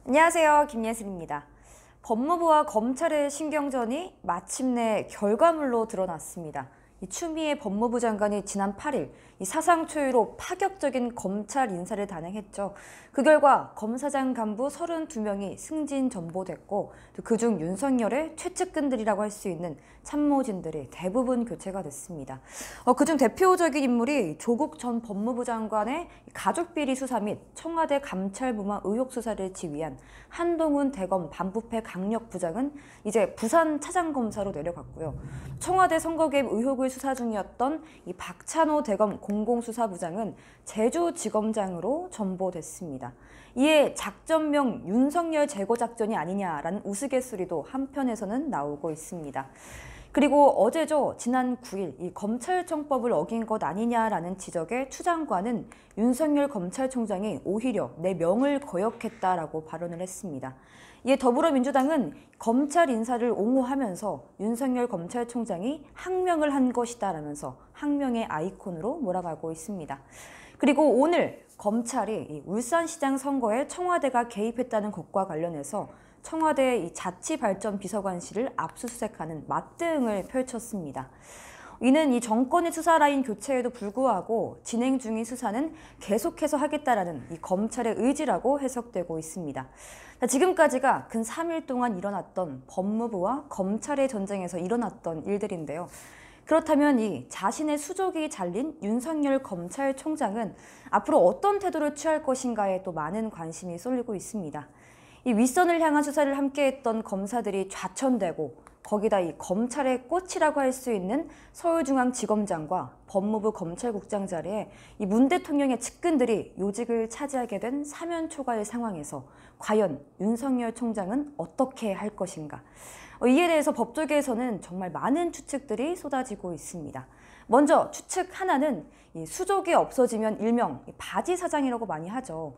안녕하세요. 김예슬입니다. 법무부와 검찰의 신경전이 마침내 결과물로 드러났습니다. 추미애 법무부 장관이 지난 8일 사상 초유로 파격적인 검찰 인사를 단행했죠. 그 결과 검사장 간부 32명이 승진 전보됐고 그중 윤석열의 최측근들이라고 할 수 있는 참모진들이 대부분 교체가 됐습니다. 그중 대표적인 인물이 조국 전 법무부 장관의 가족비리 수사 및 청와대 감찰부마 의혹 수사를 지휘한 한동훈 대검 반부패 강력부장은 이제 부산 차장검사로 내려갔고요. 청와대 선거 개입 의혹을 수사 중이었던 이 박찬호 대검 공공수사부장은 제주지검장으로 전보됐습니다. 이에 작전명 윤석열 제거 작전이 아니냐라는 우스갯소리도 한편에서는 나오고 있습니다. 그리고 어제죠. 지난 9일 이 검찰청법을 어긴 것 아니냐라는 지적에 추 장관은 윤석열 검찰총장이 오히려 내 명을 거역했다라고 발언을 했습니다. 이에 더불어민주당은 검찰 인사를 옹호하면서 윤석열 검찰총장이 항명을 한 것이다라면서 항명의 아이콘으로 몰아가고 있습니다. 그리고 오늘 검찰이 울산시장 선거에 청와대가 개입했다는 것과 관련해서 청와대 이 자치발전비서관실을 압수수색하는 맞대응을 펼쳤습니다. 이는 이 정권의 수사 라인 교체에도 불구하고 진행 중인 수사는 계속해서 하겠다라는 이 검찰의 의지라고 해석되고 있습니다. 지금까지가 근 3일 동안 일어났던 법무부와 검찰의 전쟁에서 일어났던 일들인데요. 그렇다면 이 자신의 수족이 잘린 윤석열 검찰총장은 앞으로 어떤 태도를 취할 것인가에 또 많은 관심이 쏠리고 있습니다. 이 윗선을 향한 수사를 함께했던 검사들이 좌천되고 거기다 이 검찰의 꽃이라고 할 수 있는 서울중앙지검장과 법무부 검찰국장 자리에 이 문 대통령의 측근들이 요직을 차지하게 된 사면 초과의 상황에서 과연 윤석열 총장은 어떻게 할 것인가? 이에 대해서 법조계에서는 정말 많은 추측들이 쏟아지고 있습니다. 먼저 추측 하나는 이 수족이 없어지면 일명 바지 사장이라고 많이 하죠.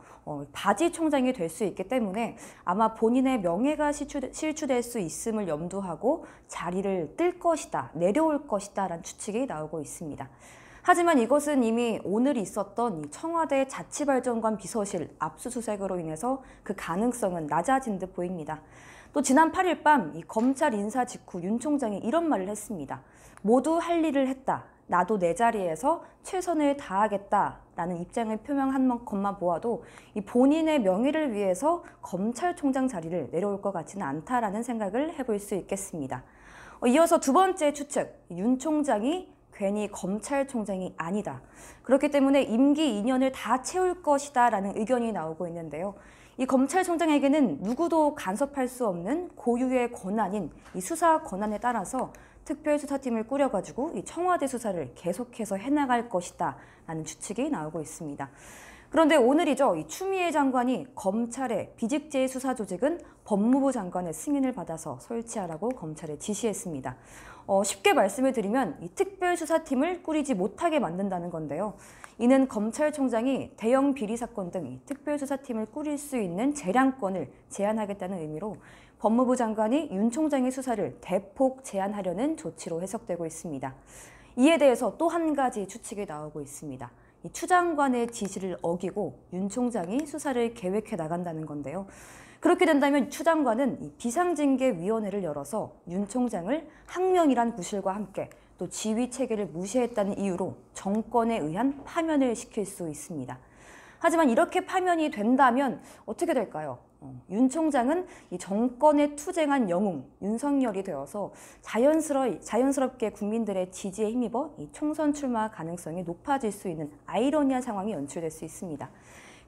바지 총장이 될 수 있기 때문에 아마 본인의 명예가 실추될 수 있음을 염두하고 자리를 뜰 것이다, 내려올 것이다 라는 추측이 나오고 있습니다. 하지만 이것은 이미 오늘 있었던 이 청와대 자치발전관 비서실 압수수색으로 인해서 그 가능성은 낮아진 듯 보입니다. 또 지난 8일 밤 이 검찰 인사 직후 윤 총장이 이런 말을 했습니다. 모두 할 일을 했다. 나도 내 자리에서 최선을 다하겠다라는 입장을 표명한 것만 보아도 이 본인의 명예를 위해서 검찰총장 자리를 내려올 것 같지는 않다라는 생각을 해볼 수 있겠습니다. 이어서 두 번째 추측, 윤 총장이 괜히 검찰총장이 아니다. 그렇기 때문에 임기 2년을 다 채울 것이다 라는 의견이 나오고 있는데요. 이 검찰총장에게는 누구도 간섭할 수 없는 고유의 권한인 이 수사 권한에 따라서 특별수사팀을 꾸려가지고 이 청와대 수사를 계속해서 해나갈 것이다 라는 추측이 나오고 있습니다. 그런데 오늘이죠. 이 추미애 장관이 검찰의 비직제의 수사 조직은 법무부 장관의 승인을 받아서 설치하라고 검찰에 지시했습니다. 쉽게 말씀을 드리면 이 특별수사팀을 꾸리지 못하게 만든다는 건데요. 이는 검찰총장이 대형 비리 사건 등 특별수사팀을 꾸릴 수 있는 재량권을 제한하겠다는 의미로 법무부 장관이 윤 총장의 수사를 대폭 제한하려는 조치로 해석되고 있습니다. 이에 대해서 또 한 가지 추측이 나오고 있습니다. 이 추 장관의 지시를 어기고 윤 총장이 수사를 계획해 나간다는 건데요. 그렇게 된다면 추 장관은 이 비상징계위원회를 열어서 윤 총장을 항명이란 구실과 함께 또 지휘 체계를 무시했다는 이유로 정권에 의한 파면을 시킬 수 있습니다. 하지만 이렇게 파면이 된다면 어떻게 될까요? 윤 총장은 이 정권에 투쟁한 영웅 윤석열이 되어서 자연스럽게 국민들의 지지에 힘입어 이 총선 출마 가능성이 높아질 수 있는 아이러니한 상황이 연출될 수 있습니다.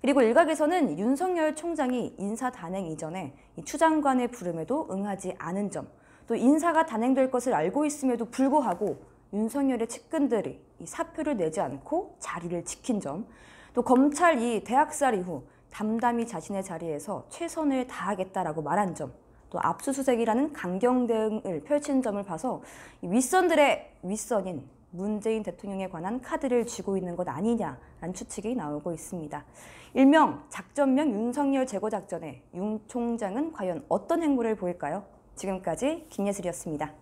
그리고 일각에서는 윤석열 총장이 인사 단행 이전에 이 추 장관의 부름에도 응하지 않은 점, 또 인사가 단행될 것을 알고 있음에도 불구하고 윤석열의 측근들이 이 사표를 내지 않고 자리를 지킨 점, 또 검찰 이 대학살 이후 담담히 자신의 자리에서 최선을 다하겠다라고 말한 점, 또 압수수색이라는 강경 대응을 펼친 점을 봐서 이 윗선들의 윗선인 문재인 대통령에 관한 카드를 쥐고 있는 것 아니냐라는 추측이 나오고 있습니다. 일명 작전명 윤석열 제거 작전에 윤 총장은 과연 어떤 행보를 보일까요? 지금까지 김예슬이었습니다.